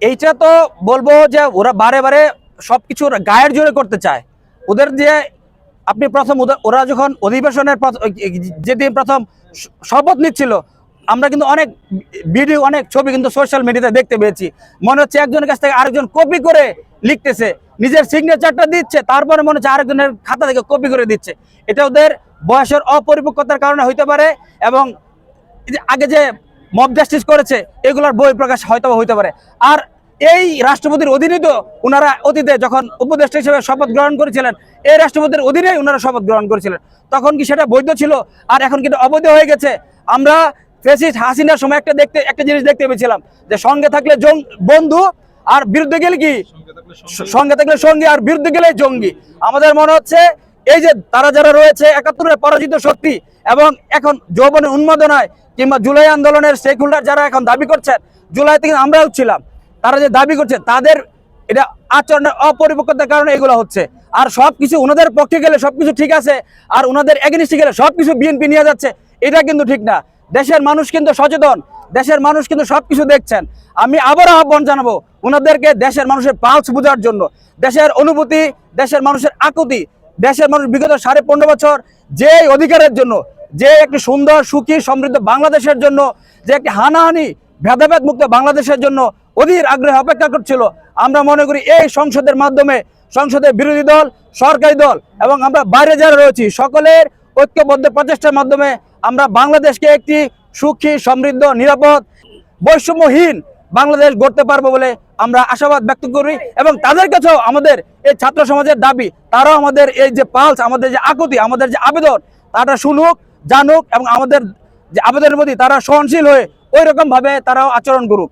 এইটা তো বলবো যে ওরা বারে বারে সবকিছু গায়ের জোরে করতে চায়। ওদের যে আপনি প্রথম ওরা যখন অধিবেশনের যেদিন প্রথম শপথ নিচ্ছিল, আমরা কিন্তু অনেক ভিডিও অনেক ছবি কিন্তু সোশ্যাল মিডিয়াতে দেখতে পেয়েছি। মনে হচ্ছে একজনের কাছ থেকে আরেকজন কপি করে লিখতেছে, নিজের সিগনেচারটা দিচ্ছে, তারপরে মনে হচ্ছে আরেকজনের খাতা থেকে কপি করে দিচ্ছে। এটা ওদের বয়সের অপরিপক্কতার কারণে হইতে পারে, এবং আগে যে মব জাস্টিস করেছে এগুলোর বই প্রকাশ হয়তো হইতে পারে। আর এই রাষ্ট্রপতির অধীনে তো ওনারা অতীতে যখন উপদেষ্টা হিসেবে শপথ গ্রহণ করেছিলেন, এই রাষ্ট্রপতির অধীনেই ওনারা শপথ গ্রহণ করেছিলেন। তখন কি সেটা বৈধ ছিল? আর এখন কিন্তু অবৈধ হয়ে গেছে। আমরা ফ্যাসিস্ট হাসিনার সময় একটা জিনিস দেখতে পেয়েছিলাম, যে সঙ্গে থাকলে বন্ধু, আর বিরুদ্ধে গেলে কি সঙ্গে থাকলে সঙ্গী, আর বিরুদ্ধে গেলে জঙ্গি। আমাদের মনে হচ্ছে এই যে তারা যারা রয়েছে ৭১-এর পরাজিত শক্তি, এবং এখন যৌবনের উন্মাদনায় কিংবা জুলাই আন্দোলনের স্টেক হোল্ডার যারা এখন দাবি করছেন, জুলাই থেকে আমরাও ছিলাম, তারা যে দাবি করছে তাদের এটা আচরণের অপরিপক্কতার কারণে এগুলো হচ্ছে। আর সবকিছু ওনাদের পক্ষে গেলে সবকিছু ঠিক আছে, আর ওনাদের এগেনিস্টে গেলে সবকিছু বিএনপি নিয়ে যাচ্ছে, এটা কিন্তু ঠিক না। দেশের মানুষ কিন্তু সচেতন, দেশের মানুষ কিন্তু সবকিছু দেখছেন। আমি আবার আহ্বান জানাবো ওনাদেরকে দেশের মানুষের পালস বোঝার জন্য, দেশের অনুভূতি, দেশের মানুষের আকুতি, দেশের মানুষ বিগত 15.5 বছর যে অধিকারের জন্য, যে একটি সুন্দর সুখী সমৃদ্ধ বাংলাদেশের জন্য, যে একটি হানাহানি ভেদাভেদ মুক্ত বাংলাদেশের জন্য অধীর আগ্রহে অপেক্ষা করছিল, আমরা মনে করি এই সংসদের মাধ্যমে, সংসদের বিরোধী দল, সরকারি দল এবং আমরা বাইরে যারা রয়েছি সকলের ঐক্যবদ্ধ প্রচেষ্টার মাধ্যমে আমরা বাংলাদেশকে একটি সুখী সমৃদ্ধ নিরাপদ বৈষম্যহীন বাংলাদেশ গড়তে পারবো বলে আমরা আশাবাদ ব্যক্ত করি। এবং তাদের কাছেও আমাদের এই ছাত্র সমাজের দাবি, তারাও আমাদের এই যে পালস, আমাদের যে আকুতি, আমাদের যে আবেদন, তারা শুনুক, জানুক, এবং আমাদের যে আবেদনের প্রতি তারা সহনশীল হয়ে ওই রকম ভাবে তারাও আচরণ করুক।